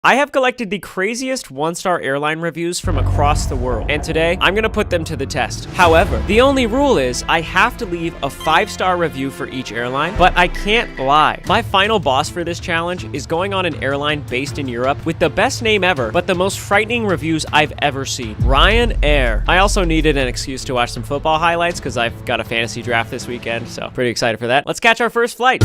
I have collected the craziest one-star airline reviews from across the world, and today I'm gonna put them to the test. However, the only rule is I have to leave a 5-star review for each airline, but I can't lie. My final boss for this challenge is going on an airline based in Europe with the best name ever, but the most frightening reviews I've ever seen. Ryanair. I also needed an excuse to watch some football highlights because I've got a fantasy draft this weekend, so pretty excited for that. Let's catch our first flight.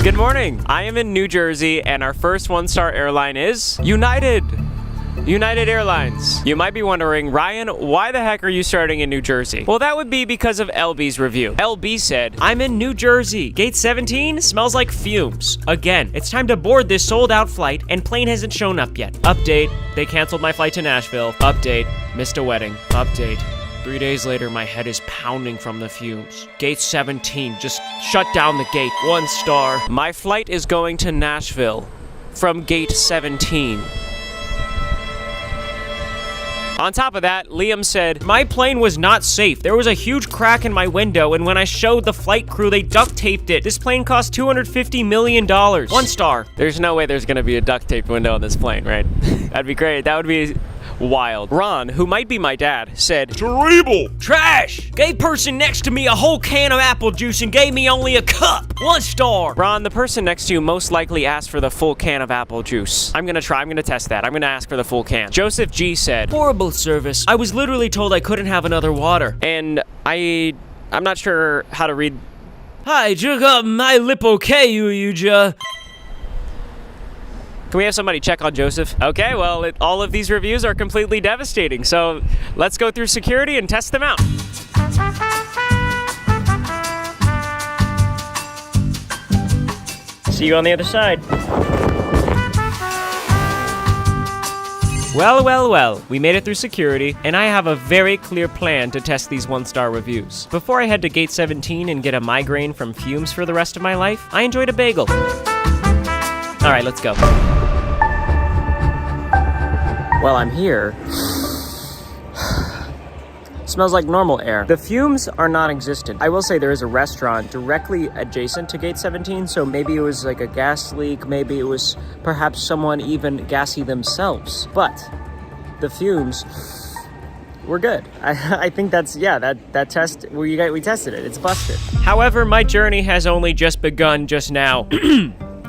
Good morning. I am in New Jersey, and our first one-star airline is United Airlines. You might be wondering, Ryan, why the heck are you starting in New Jersey? Well, that would be because of LB's review. LB said, I'm in New Jersey. Gate 17 smells like fumes. Again, it's time to board this sold-out flight, and plane hasn't shown up yet. Update, they canceled my flight to Nashville. Update, missed a wedding. Update. 3 days later, my head is pounding from the fumes. Gate 17, just shut down the gate. 1 star. My flight is going to Nashville from gate 17. On top of that, Liam said, my plane was not safe. There was a huge crack in my window, and when I showed the flight crew, they duct taped it. This plane cost $250 million. 1 star. There's no way there's gonna be a duct taped window on this plane, right? That'd be great. That would be wild. Ron, who might be my dad, said, terrible! Trash! Gave person next to me a whole can of apple juice and gave me only a cup. 1 star! Ron, the person next to you most likely asked for the full can of apple juice. I'm gonna test that. I'm gonna ask for the full can. Joseph G said, horrible service. I was literally told I couldn't have another water. And I'm not sure how to read. Hi, my lip okay, you. Can we have somebody check on Joseph? Okay, well, all of these reviews are completely devastating, so let's go through security and test them out. See you on the other side. Well, we made it through security, and I have a very clear plan to test these 1-star reviews. Before I head to gate 17 and get a migraine from fumes for the rest of my life, I enjoyed a bagel. All right, let's go. Well, I'm here. Smells like normal air. The fumes are non-existent. I will say there is a restaurant directly adjacent to gate 17, so maybe it was like a gas leak, maybe it was perhaps someone even gassy themselves. But the fumes were good. I think that's, that test, we tested it. It's busted. However, my journey has only just begun just now.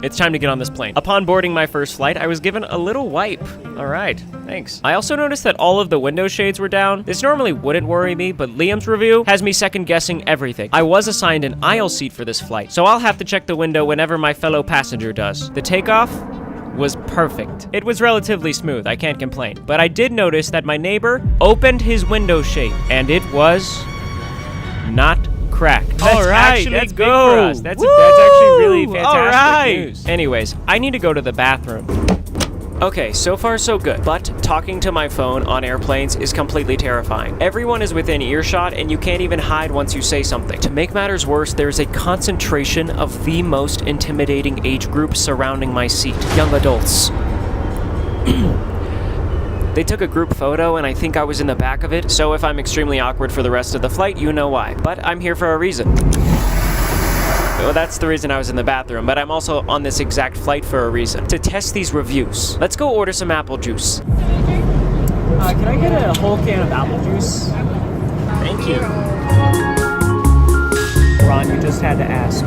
It's time to get on this plane. Upon boarding my first flight, I was given a little wipe. All right, thanks. I also noticed that all of the window shades were down. This normally wouldn't worry me, but Liam's review has me second guessing everything. I was assigned an aisle seat for this flight, so I'll have to check the window whenever my fellow passenger does. The takeoff was perfect. It was relatively smooth, I can't complain. But I did notice that my neighbor opened his window shade, and it was not cracked. All right, that's big for us. That's actually really fantastic news. Anyways, I need to go to the bathroom. Okay, so far so good, but talking to my phone on airplanes is completely terrifying. Everyone is within earshot, and you can't even hide once you say something. To make matters worse, there's a concentration of the most intimidating age group surrounding my seat, young adults. They took a group photo, and I think I was in the back of it, so if I'm extremely awkward for the rest of the flight, you know why. But I'm here for a reason. Well, that's the reason I was in the bathroom, but I'm also on this exact flight for a reason. To test these reviews. Let's go order some apple juice. Can I get a whole can of apple juice? Thank you. Ron, you just had to ask.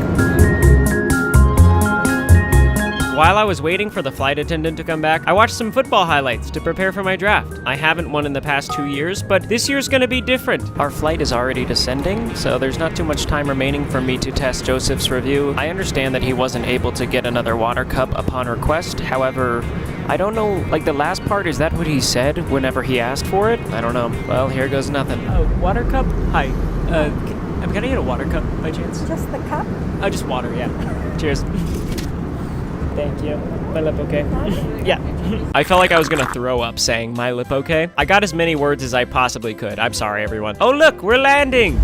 While I was waiting for the flight attendant to come back, I watched some football highlights to prepare for my draft. I haven't won in the past 2 years, but this year's gonna be different. Our flight is already descending, so there's not too much time remaining for me to test Joseph's review. I understand that he wasn't able to get another water cup upon request. However, I don't know, like the last part, is that what he said whenever he asked for it? I don't know. Well, here goes nothing. Water cup? Hi. Can I get a water cup by chance? Just the cup? Just water, yeah. Cheers. Thank you. My lip okay? Yeah. I felt like I was gonna throw up saying my lip okay. I got as many words as I possibly could. I'm sorry, everyone. Oh, look, we're landing.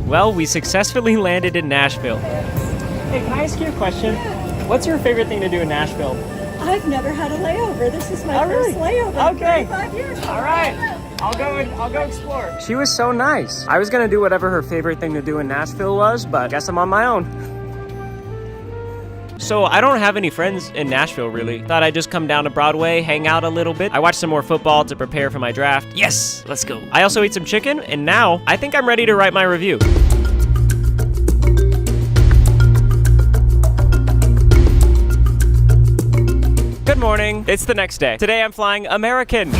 Well, we successfully landed in Nashville. Hey, can I ask you a question? What's your favorite thing to do in Nashville? I've never had a layover. This is my first layover in 35 years. All right. I'll go explore. She was so nice. I was gonna do whatever her favorite thing to do in Nashville was, but guess I'm on my own. So I don't have any friends in Nashville, really. Thought I'd just come down to Broadway, hang out a little bit. I watched some more football to prepare for my draft. Yes, let's go. I also ate some chicken, and now I think I'm ready to write my review. Good morning. It's the next day. Today I'm flying American.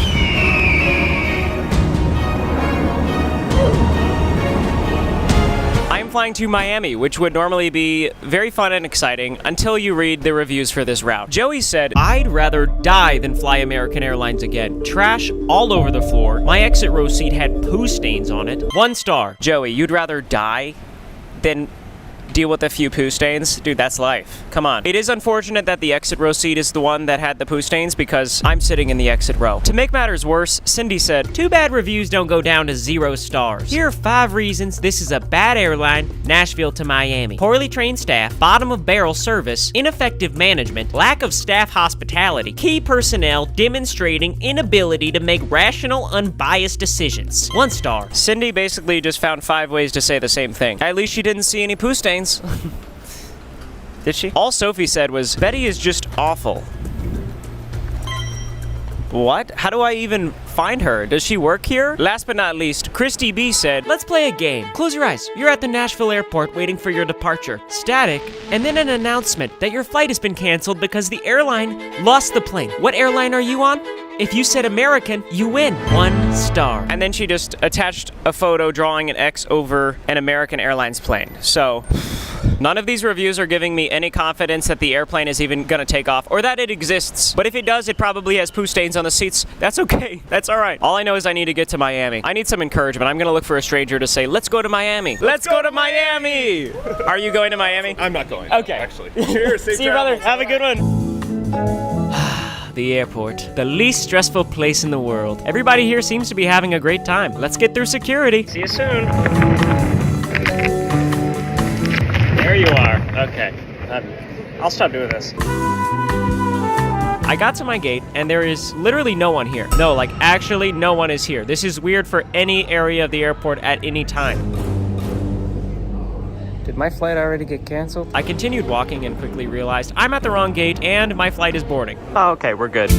I'm flying to Miami, which would normally be very fun and exciting until you read the reviews for this route. Joey said, "I'd rather die than fly American Airlines again. Trash all over the floor. My exit row seat had poo stains on it. 1 star. Joey, you'd rather die than deal with a few poo stains? Dude, that's life. Come on. It is unfortunate that the exit row seat is the one that had the poo stains because I'm sitting in the exit row. To make matters worse, Cindy said, "Too bad reviews don't go down to 0 stars. Here are 5 reasons this is a bad airline, Nashville to Miami. Poorly trained staff, bottom of barrel service, ineffective management, lack of staff hospitality, key personnel demonstrating inability to make rational, unbiased decisions." 1 star. Cindy basically just found 5 ways to say the same thing. At least she didn't see any poo stains. Did she? All Sophie said was, "Betty is just awful." What? How do I even find her? Does she work here? Last but not least, Christy B said, "Let's play a game. Close your eyes. You're at the Nashville airport waiting for your departure. Static, and then an announcement that your flight has been canceled because the airline lost the plane. What airline are you on? If you said American, you win. 1 star." And then she just attached a photo drawing an X over an American Airlines plane. So none of these reviews are giving me any confidence that the airplane is even gonna take off or that it exists. But if it does, it probably has poo stains on the seats. That's okay. That's all right. All I know is I need to get to Miami. I need some encouragement. I'm gonna look for a stranger to say, "Let's go to Miami. Let's go to Miami." Are you going to Miami? I'm not going. Okay. Actually. Cheers. Safe See you, brother. Have a good one. The airport, the least stressful place in the world. Everybody here seems to be having a great time. Let's get through security. See you soon. There you are. Okay. I'll stop doing this. I got to my gate, and there is literally no one here. No, like, actually no one is here. This is weird for any area of the airport at any time. Did my flight already get canceled? I continued walking and quickly realized I'm at the wrong gate and my flight is boarding. Oh, okay, we're good.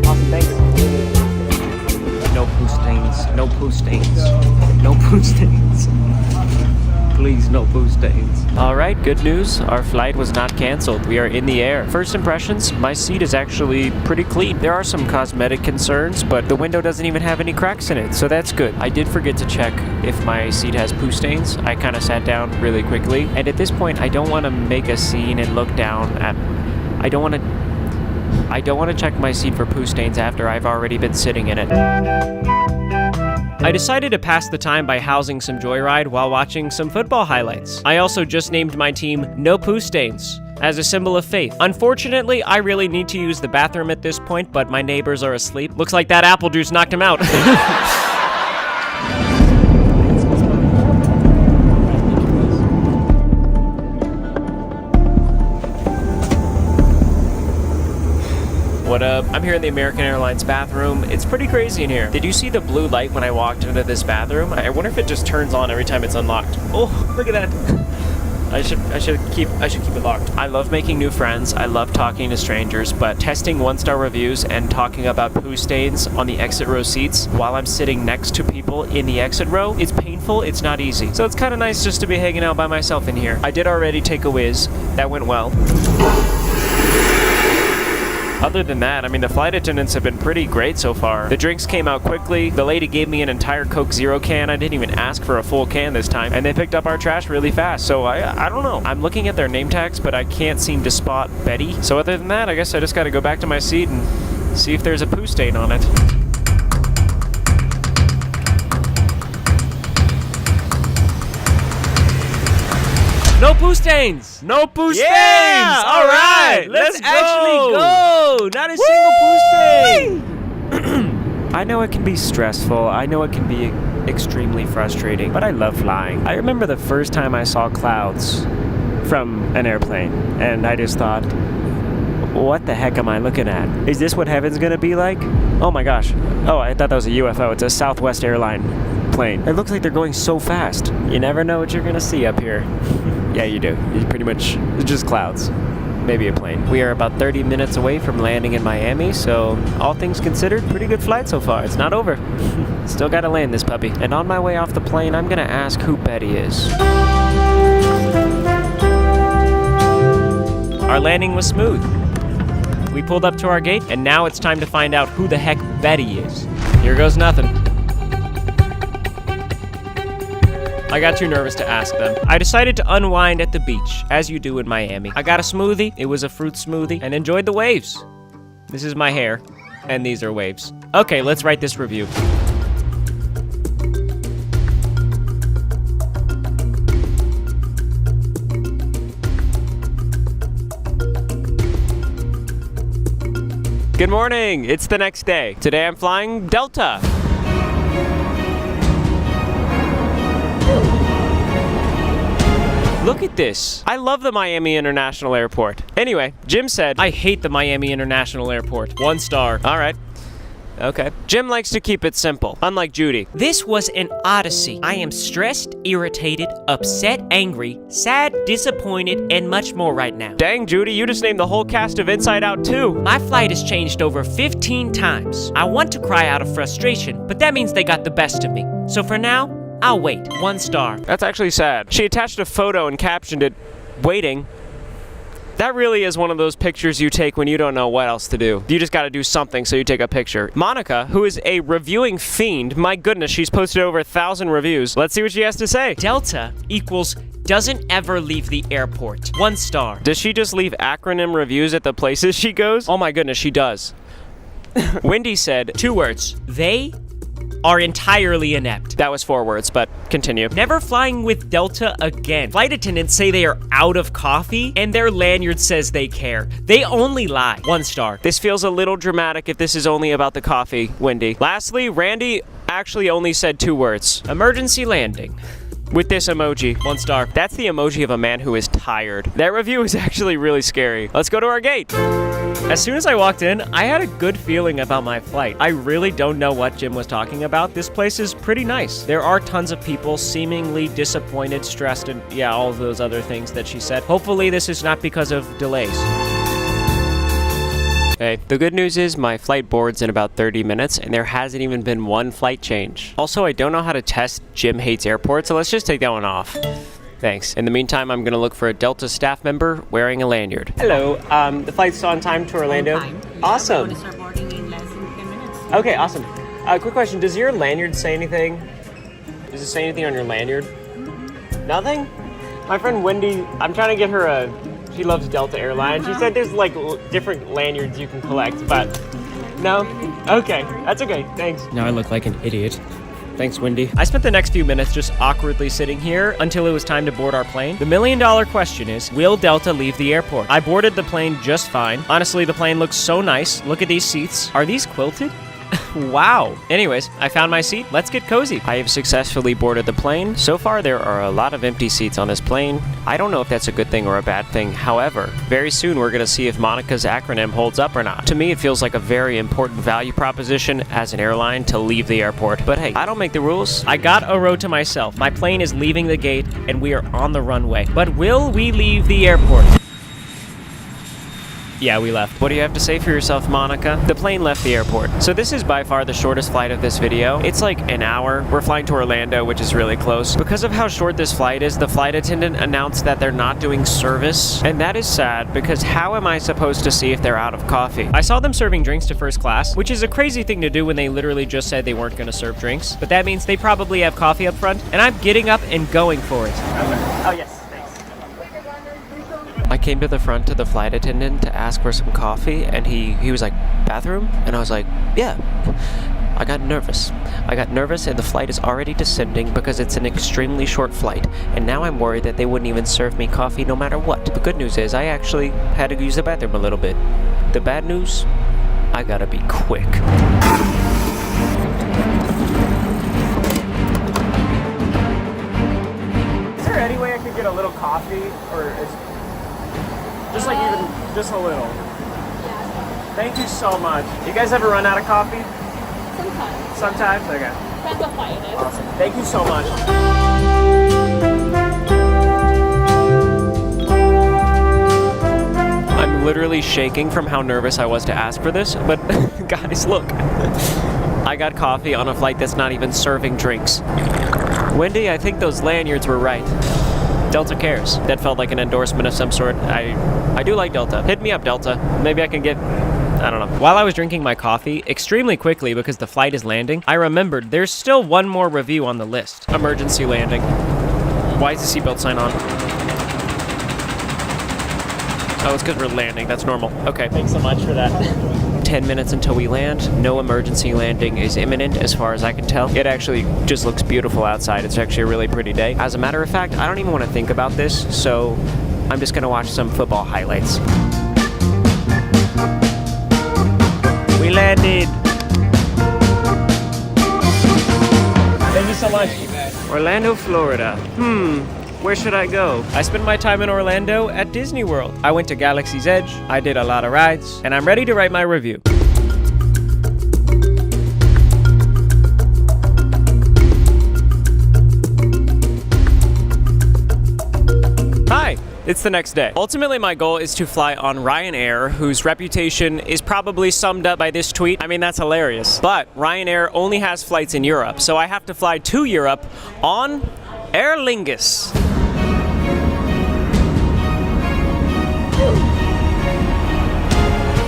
Awesome, thanks. No poo stains, no poo stains, no poo stains. Please, no poo stains. All right, good news. Our flight was not canceled. We are in the air. First impressions, my seat is actually pretty clean. There are some cosmetic concerns, but the window doesn't even have any cracks in it, so that's good. I did forget to check if my seat has poo stains. I kind of sat down really quickly, and at this point, I don't want to make a scene and look down at... I don't want to check my seat for poo stains after I've already been sitting in it. I decided to pass the time by housing some Joyride while watching some football highlights. I also just named my team No Poo Stains, as a symbol of faith. Unfortunately, I really need to use the bathroom at this point, but my neighbors are asleep. Looks like that apple juice knocked him out. What up? I'm here in the American Airlines bathroom. It's pretty crazy in here. Did you see the blue light when I walked into this bathroom? I wonder if it just turns on every time it's unlocked. Oh, look at that. I should keep it locked. I love making new friends. I love talking to strangers, but testing 1-star reviews and talking about poo stains on the exit row seats while I'm sitting next to people in the exit row, it's painful, it's not easy. So it's kind of nice just to be hanging out by myself in here. I did already take a whiz. That went well. Other than that, I mean, the flight attendants have been pretty great so far. The drinks came out quickly. The lady gave me an entire Coke Zero can. I didn't even ask for a full can this time. And they picked up our trash really fast. So I don't know. I'm looking at their name tags, but I can't seem to spot Betty. So other than that, I guess I just gotta go back to my seat and see if there's a poo stain on it. No poo stains! No poo stains! All right! Let's actually go! Not a single poo stain! I know it can be stressful. I know it can be extremely frustrating, but I love flying. I remember the first time I saw clouds from an airplane, and I just thought, What the heck am I looking at? Is this what heaven's gonna be like? Oh my gosh. Oh, I thought that was a UFO. It's a Southwest Airline plane. It looks like they're going so fast. You never know what you're gonna see up here. Yeah, you do. It's just clouds. Maybe a plane. We are about 30 minutes away from landing in Miami, so all things considered, pretty good flight so far. It's not over. Still gotta land this puppy. And on my way off the plane, I'm gonna ask who Betty is. Our landing was smooth. We pulled up to our gate, and now it's time to find out who the heck Betty is. Here goes nothing. I got too nervous to ask them. I decided to unwind at the beach, as you do in Miami. I got a smoothie, it was a fruit smoothie, and enjoyed the waves. This is my hair, and these are waves. Okay, let's write this review. Good morning, it's the next day. Today I'm flying Delta. Look at this. I love the Miami International Airport. Anyway, Jim said, I hate the Miami International Airport. 1 star. All right. Okay. Jim likes to keep it simple, unlike Judy. This was an odyssey. I am stressed, irritated, upset, angry, sad, disappointed, and much more right now. Dang, Judy, you just named the whole cast of Inside Out 2. My flight has changed over 15 times. I want to cry out of frustration, but that means they got the best of me. So for now, I'll wait. 1 star. That's actually sad. She attached a photo and captioned it, waiting. That really is one of those pictures you take when you don't know what else to do. You just gotta do something, so you take a picture. Monica, who is a reviewing fiend, my goodness, she's posted over 1,000 reviews. Let's see what she has to say. Delta equals doesn't ever leave the airport. 1 star. Does she just leave acronym reviews at the places she goes? Oh my goodness, she does. Wendy said, 2 words. They are entirely inept. That was 4 words, but continue. Never flying with Delta again. Flight attendants say they are out of coffee, and their lanyard says they care. They only lie. 1 star. This feels a little dramatic if this is only about the coffee, Wendy. Lastly, Randy actually only said 2 words. Emergency landing. With this emoji. 1 star. That's the emoji of a man who is tired. That review is actually really scary. Let's go to our gate. As soon as I walked in, I had a good feeling about my flight. I really don't know what Jim was talking about. This place is pretty nice. There are tons of people seemingly disappointed, stressed, and yeah, all of those other things that she said. Hopefully this is not because of delays. Hey, the good news is my flight boards in about 30 minutes, and there hasn't even been 1 flight change. Also, I don't know how to test Jim hates airports, so let's just take that one off. Thanks. In the meantime, I'm gonna look for a Delta staff member wearing a lanyard. Hello, the flight's on time to Orlando? On time. Awesome. Boarders are boarding in less than 10 minutes. Okay, awesome. Quick question, does your lanyard say anything? Does it say anything on your lanyard? Nothing? My friend Wendy, I'm trying to get her she loves Delta Airlines. She said there's like different lanyards you can collect, but no? Okay, that's okay, thanks. Now I look like an idiot. Thanks, Wendy. I spent the next few minutes just awkwardly sitting here until it was time to board our plane. The million-dollar question is, will Delta leave the airport? I boarded the plane just fine. Honestly, the plane looks so nice. Look at these seats. Are these quilted? Wow. Anyways, I found my seat. Let's get cozy. I have successfully boarded the plane. So far, there are a lot of empty seats on this plane. I don't know if that's a good thing or a bad thing. However, very soon we're going to see if Monica's acronym holds up or not. To me, it feels like a very important value proposition as an airline to leave the airport. But hey, I don't make the rules. I got a row to myself. My plane is leaving the gate and we are on the runway. But will we leave the airport? Yeah, we left. What do you have to say for yourself, Monica? The plane left the airport. So this is by far the shortest flight of this video. It's like an hour. We're flying to Orlando, which is really close. Because of how short this flight is, the flight attendant announced that they're not doing service. And that is sad, because how am I supposed to see if they're out of coffee? I saw them serving drinks to first class, which is a crazy thing to do when they literally just said they weren't going to serve drinks. But that means they probably have coffee up front, and I'm getting up and going for it. Oh, yes. I came to the front to the flight attendant to ask for some coffee, and he was like, bathroom? And I was like, yeah. I got nervous. And the flight is already descending because it's an extremely short flight, and now I'm worried that they wouldn't even serve me coffee no matter what. The good news is I actually had to use the bathroom a little bit. The bad news? I gotta be quick. Is there any way I could get a little coffee, or is... just like even, just a little. Thank you so much. You guys ever run out of coffee? Sometimes. Sometimes? Okay. Depends on what it is. Awesome. Thank you so much. I'm literally shaking from how nervous I was to ask for this, but guys, look. I got coffee on a flight that's not even serving drinks. Wendy, I think those lanyards were right. Delta cares. That felt like an endorsement of some sort. I do like Delta. Hit me up, Delta. Maybe I can get... I don't know. While I was drinking my coffee, extremely quickly because the flight is landing, I remembered there's still one more review on the list. Emergency landing. Why is the seatbelt sign on? Oh, it's because we're landing. That's normal. Okay, thanks so much for that. 10 minutes until we land. No emergency landing is imminent as far as I can tell. It actually just looks beautiful outside. It's actually a really pretty day. As a matter of fact, I don't even want to think about this, so I'm just going to watch some football highlights. We landed. Thank you so much. Orlando, Florida. Where should I go? I spent my time in Orlando at Disney World. I went to Galaxy's Edge, I did a lot of rides, and I'm ready to write my review. Hi, it's the next day. Ultimately, my goal is to fly on Ryanair, whose reputation is probably summed up by this tweet. I mean, that's hilarious. But Ryanair only has flights in Europe, so I have to fly to Europe on Aer Lingus.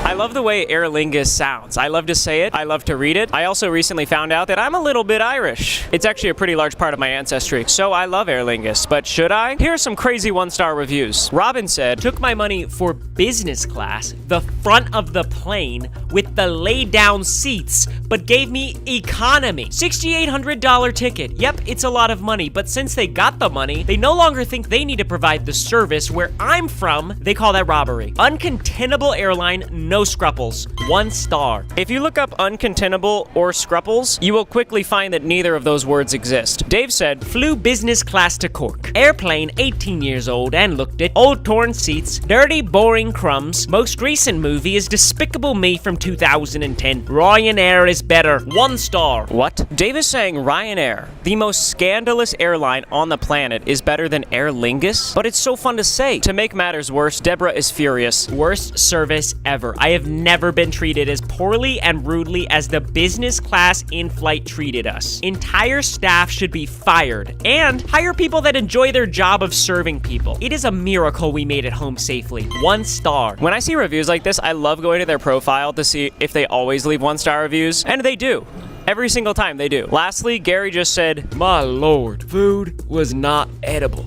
I love the way Aer Lingus sounds. I love to say it. I love to read it. I also recently found out that I'm a little bit Irish. It's actually a pretty large part of my ancestry, so I love Aer Lingus. But should I? Here are some crazy one-star reviews. Robin said, took my money for business class, the front of the plane, with the lay-down seats, but gave me economy. $6,800 ticket. Yep, it's a lot of money, but since they got the money, they no longer think they need to provide the service. Where I'm from, they call that robbery. Uncontainable airline, no scrupples. 1 star. If you look up uncontainable or scrupples, you will quickly find that neither of those words exist. Dave said, flew business class to Cork. Airplane 18 years old and looked it. Old torn seats, dirty boring crumbs. Most recent movie is Despicable Me from 2010. Ryanair is better. 1 star. What? Dave is saying Ryanair, the most scandalous airline on the planet, is better than Aer Lingus? But it's so fun to say. To make matters worse, Deborah is furious. Worst service ever. I have never been treated as poorly and rudely as the business class in-flight treated us. Entire staff should be fired and hire people that enjoy their job of serving people. It is a miracle we made it home safely. 1 star. When I see reviews like this, I love going to their profile to see if they always leave 1-star reviews, and they do. Every single time they do. Lastly, Gary just said, my lord, food was not edible.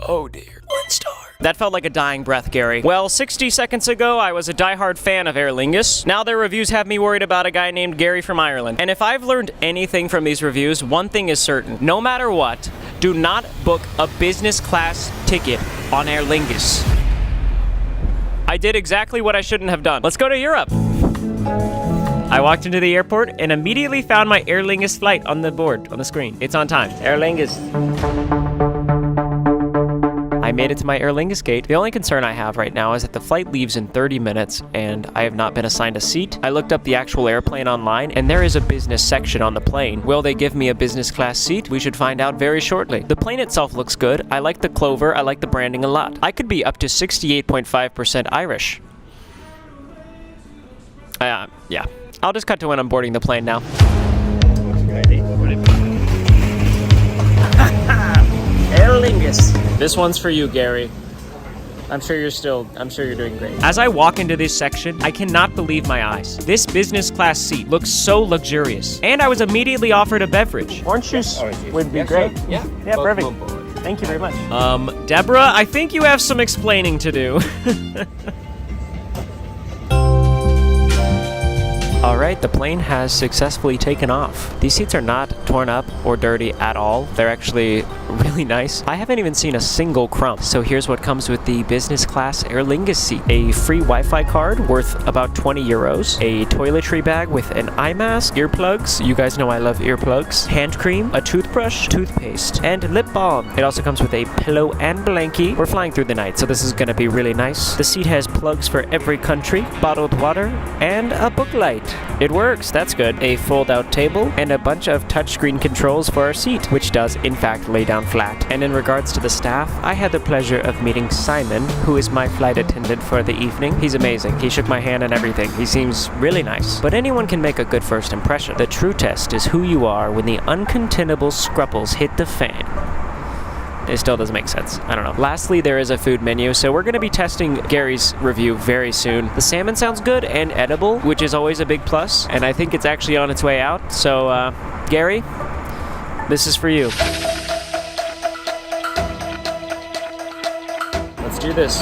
Oh dear. 1 star. That felt like a dying breath, Gary. Well, 60 seconds ago, I was a diehard fan of Aer Lingus. Now their reviews have me worried about a guy named Gary from Ireland. And if I've learned anything from these reviews, one thing is certain. No matter what, do not book a business class ticket on Aer Lingus. I did exactly what I shouldn't have done. Let's go to Europe. I walked into the airport and immediately found my Aer Lingus flight on the board, on the screen. It's on time. Aer Lingus. I made it to my Aer Lingus gate. The only concern I have right now is that the flight leaves in 30 minutes and I have not been assigned a seat. I looked up the actual airplane online and there is a business section on the plane. Will they give me a business class seat? We should find out very shortly. The plane itself looks good. I like the clover. I like the branding a lot. I could be up to 68.5% Irish. Yeah. I'll just cut to when I'm boarding the plane now. Aer Lingus. This one's for you, Gary. I'm sure you're doing great. As I walk into this section, I cannot believe my eyes. This business class seat looks so luxurious. And I was immediately offered a beverage. Orange juice would be great. Sure. Yeah, perfect. Thank you very much. Deborah, I think you have some All right, the plane has successfully taken off. These seats are not torn up or dirty at all. They're actually really nice. I haven't even seen a single crumb. So here's what comes with the business class Aer Lingus seat. A free Wi-Fi card worth about 20 euros, a toiletry bag with an eye mask, earplugs, you guys know I love earplugs, hand cream, a toothbrush, toothpaste, and lip balm. It also comes with a pillow and blankie. We're flying through the night, so this is gonna be really nice. The seat has plugs for every country, bottled water, and a book light. It works, that's good. A fold-out table, and a bunch of touchscreen controls for our seat, which does in fact lay down flat. And in regards to the staff, I had the pleasure of meeting Simon, who is my flight attendant for the evening. He's amazing. He shook my hand and everything. He seems really nice. But anyone can make a good first impression. The true test is who you are when the uncontainable scruffles hit the fan. It still doesn't make sense. I don't know. Lastly, there is a food menu, so we're going to be testing Gary's review very soon. The salmon sounds good and edible, which is always a big plus, and I think it's actually on its way out. So, Gary, this is for you. Let's do this.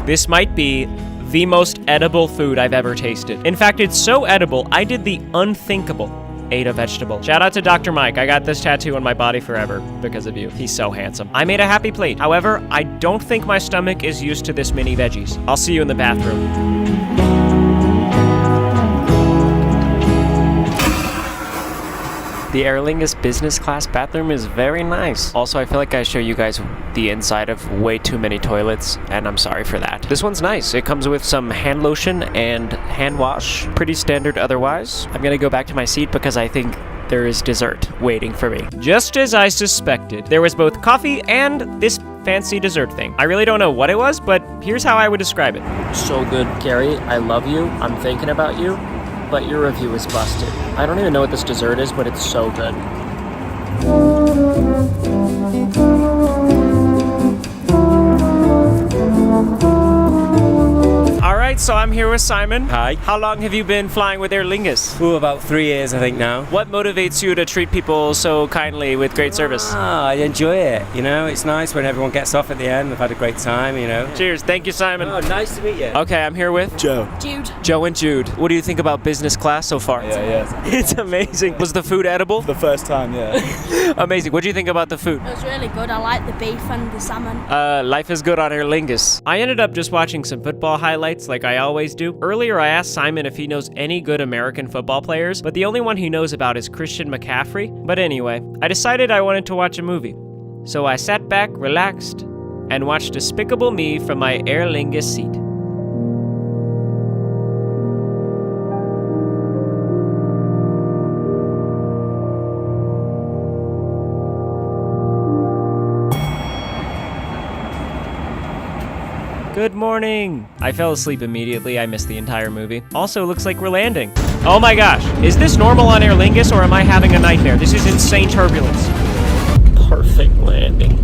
This might be the most edible food I've ever tasted. In fact, it's so edible, I did the unthinkable. Ate a vegetable. Shout out to Dr. Mike. I got this tattoo on my body forever because of you. He's so handsome. I made a happy plate. However, I don't think my stomach is used to this many veggies. I'll see you in the bathroom. The Aer Lingus business class bathroom is very nice. Also, I feel like I show you guys the inside of way too many toilets, and I'm sorry for that. This one's nice. It comes with some hand lotion and hand wash. Pretty standard otherwise. I'm gonna go back to my seat because I think there is dessert waiting for me. Just as I suspected, there was both coffee and this fancy dessert thing. I really don't know what it was, but here's how I would describe it. So good, Gary. I love you. I'm thinking about you. But your review is busted. I don't even know what this dessert is, but it's so good. Alright, so I'm here with Simon. Hi. How long have you been flying with Aer Lingus? Oh, about 3 years, I think now. What motivates you to treat people so kindly with great service? I enjoy it. You know, it's nice when everyone gets off at the end. We've had a great time, you know. Cheers. Thank you, Simon. Oh, nice to meet you. Okay, I'm here with Joe. Jude. Joe and Jude. What do you think about business class so far? Yeah. It's amazing. Was the food edible? The first time, yeah. Amazing. What do you think about the food? It was really good. I like the beef and the salmon. Life is good on Aer Lingus. I ended up just watching some football highlights like I always do. Earlier, I asked Simon if he knows any good American football players, but the only one he knows about is Christian McCaffrey. But anyway, I decided I wanted to watch a movie. So I sat back, relaxed, and watched Despicable Me from my Aer Lingus seat. Good morning! I fell asleep immediately. I missed the entire movie. Also, looks like we're landing. Oh my gosh! Is this normal on Aer Lingus or am I having a nightmare? This is insane turbulence. Perfect landing.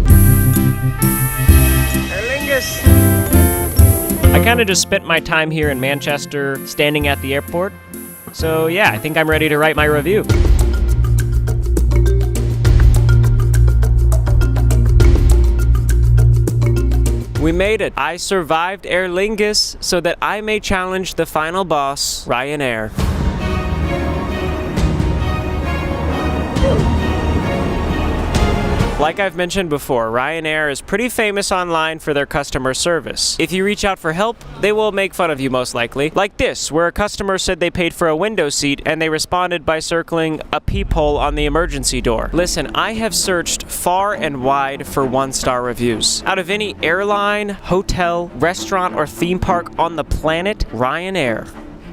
Aer Lingus! I kind of just spent my time here in Manchester standing at the airport. So yeah, I think I'm ready to write my review. We made it. I survived Aer Lingus so that I may challenge the final boss, Ryanair. Like I've mentioned before, Ryanair is pretty famous online for their customer service. If you reach out for help, they will make fun of you most likely. Like this, where a customer said they paid for a window seat and they responded by circling a peephole on the emergency door. Listen, I have searched far and wide for one-star reviews. Out of any airline, hotel, restaurant, or theme park on the planet, Ryanair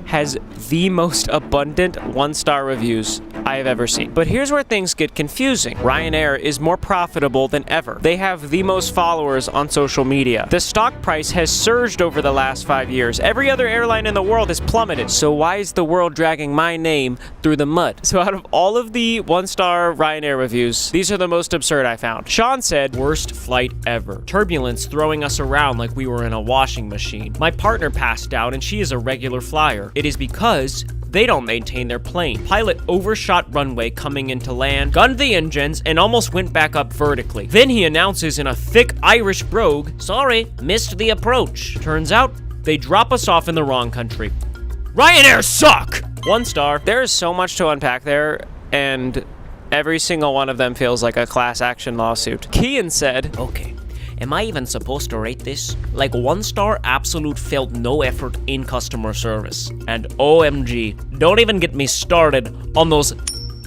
has the most abundant one-star reviews I have ever seen. But here's where things get confusing. Ryanair is more profitable than ever. They have the most followers on social media. The stock price has surged over the last 5 years. Every other airline in the world has plummeted. So why is the world dragging my name through the mud? So out of all of the one-star Ryanair reviews, these are the most absurd I found. Sean said, worst flight ever. Turbulence throwing us around like we were in a washing machine. My partner passed out and she is a regular flyer. It is because They don't maintain their plane. Pilot overshot runway coming into land, gunned the engines, and almost went back up vertically. Then he announces in a thick Irish brogue, "Sorry, missed the approach." Turns out, they drop us off in the wrong country. Ryanair suck! 1 star. There is so much to unpack there, and every single one of them feels like a class action lawsuit. Kian said, "Okay, am I even supposed to rate this? Like 1 star, absolute felt no effort in customer service. And OMG, don't even get me started on those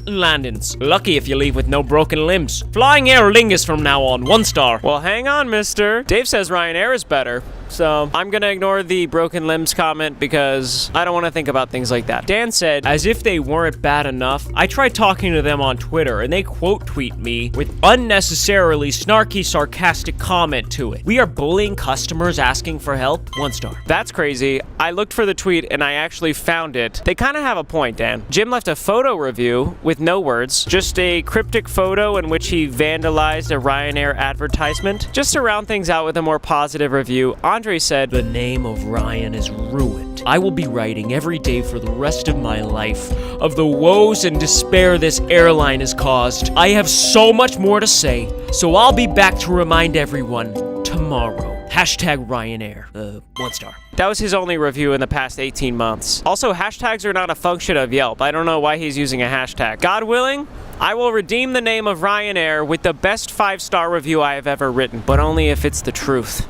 landings. Lucky if you leave with no broken limbs. Flying Aer Lingus from now on, 1 star." Well, hang on, mister. Dave says Ryanair is better. So I'm gonna ignore the broken limbs comment because I don't want to think about things like that. Dan said, "As if they weren't bad enough, I tried talking to them on Twitter and they quote tweet me with unnecessarily snarky, sarcastic comment to it. We are bullying customers asking for help, 1 star." That's crazy. I looked for the tweet and I actually found it. They kind of have a point, Dan. Jim left a photo review with no words, just a cryptic photo in which he vandalized a Ryanair advertisement. Just to round things out with a more positive review, Andre said, "The name of Ryan is ruined. I will be writing every day for the rest of my life of the woes and despair this airline has caused. I have so much more to say, so I'll be back to remind everyone tomorrow. Hashtag Ryanair." 1 star. That was his only review in the past 18 months. Also, hashtags are not a function of Yelp. I don't know why he's using a hashtag. God willing, I will redeem the name of Ryanair with the best 5-star review I have ever written, but only if it's the truth.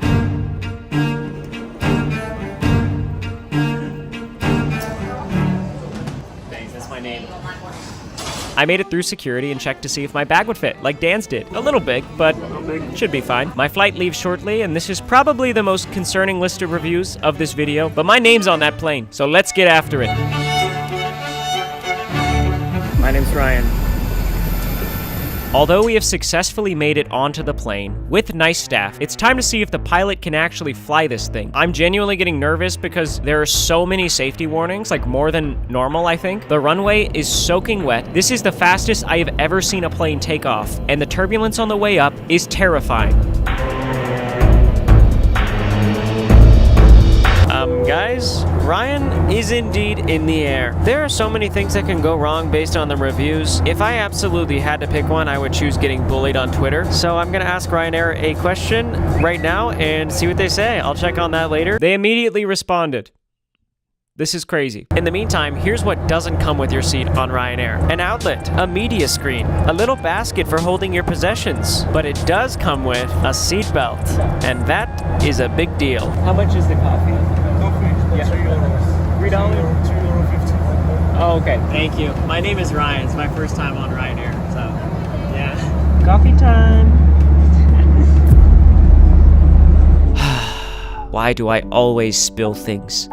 I made it through security and checked to see if my bag would fit, like Dan's did. A little big, but should be fine. My flight leaves shortly, and this is probably the most concerning list of reviews of this video, but my name's on that plane, so let's get after it. My name's Ryan. Although we have successfully made it onto the plane with nice staff, it's time to see if the pilot can actually fly this thing. I'm genuinely getting nervous because there are so many safety warnings, like more than normal, I think. The runway is soaking wet. This is the fastest I have ever seen a plane take off, and the turbulence on the way up is terrifying. Guys, Ryan is indeed in the air. There are so many things that can go wrong based on the reviews. If I absolutely had to pick one, I would choose getting bullied on Twitter. So I'm gonna ask Ryanair a question right now and see what they say. I'll check on that later. They immediately responded. This is crazy. In the meantime, here's what doesn't come with your seat on Ryanair. An outlet, a media screen, a little basket for holding your possessions. But it does come with a seatbelt, and that is a big deal. How much is the coffee? Yeah. $3? €2.50. Oh, okay. Thank you. My name is Ryan. It's my first time on Ryanair, so yeah. Coffee time. Why do I always spill things?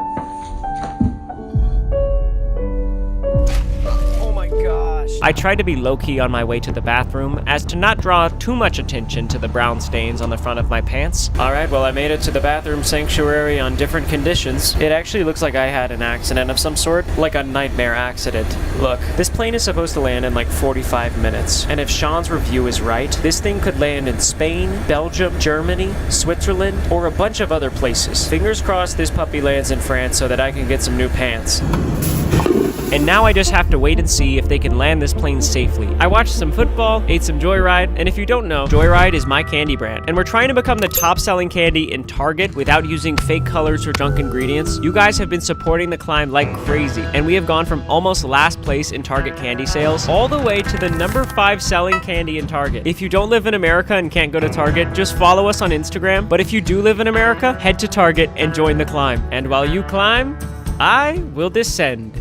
I tried to be low-key on my way to the bathroom as to not draw too much attention to the brown stains on the front of my pants. Alright, well I made it to the bathroom sanctuary on different conditions. It actually looks like I had an accident of some sort, like a nightmare accident. Look, this plane is supposed to land in like 45 minutes, and if Sean's review is right, this thing could land in Spain, Belgium, Germany, Switzerland, or a bunch of other places. Fingers crossed this puppy lands in France so that I can get some new pants. And now I just have to wait and see if they can land this plane safely. I watched some football, ate some Joyride, and if you don't know, Joyride is my candy brand. And we're trying to become the top-selling candy in Target without using fake colors or junk ingredients. You guys have been supporting the climb like crazy, and we have gone from almost last place in Target candy sales all the way to the number 5 selling candy in Target. If you don't live in America and can't go to Target, just follow us on Instagram. But if you do live in America, head to Target and join the climb. And while you climb, I will descend.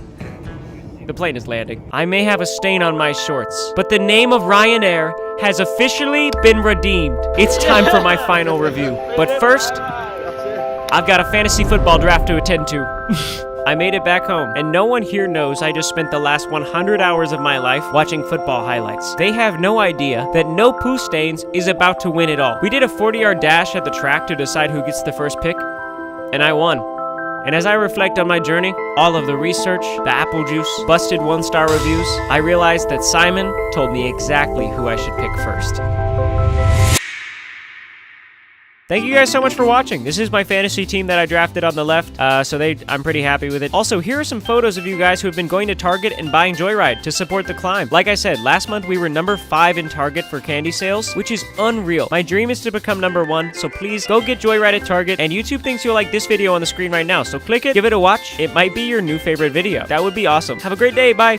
The plane is landing. I may have a stain on my shorts, but the name of Ryanair has officially been redeemed. It's time for my final review. But first, I've got a fantasy football draft to attend to. I made it back home, and no one here knows I just spent the last 100 hours of my life watching football highlights. They have no idea that no poo stains is about to win it all. We did a 40-yard dash at the track to decide who gets the first pick, and I won. And as I reflect on my journey, all of the research, the apple juice, busted 1-star reviews, I realized that Simon told me exactly who I should pick first. Thank you guys so much for watching. This is my fantasy team that I drafted on the left, I'm pretty happy with it. Also, here are some photos of you guys who have been going to Target and buying Joyride to support the climb. Like I said, last month we were number 5 in Target for candy sales, which is unreal. My dream is to become number 1, so please go get Joyride at Target, and YouTube thinks you'll like this video on the screen right now, so click it, give it a watch. It might be your new favorite video. That would be awesome. Have a great day. Bye.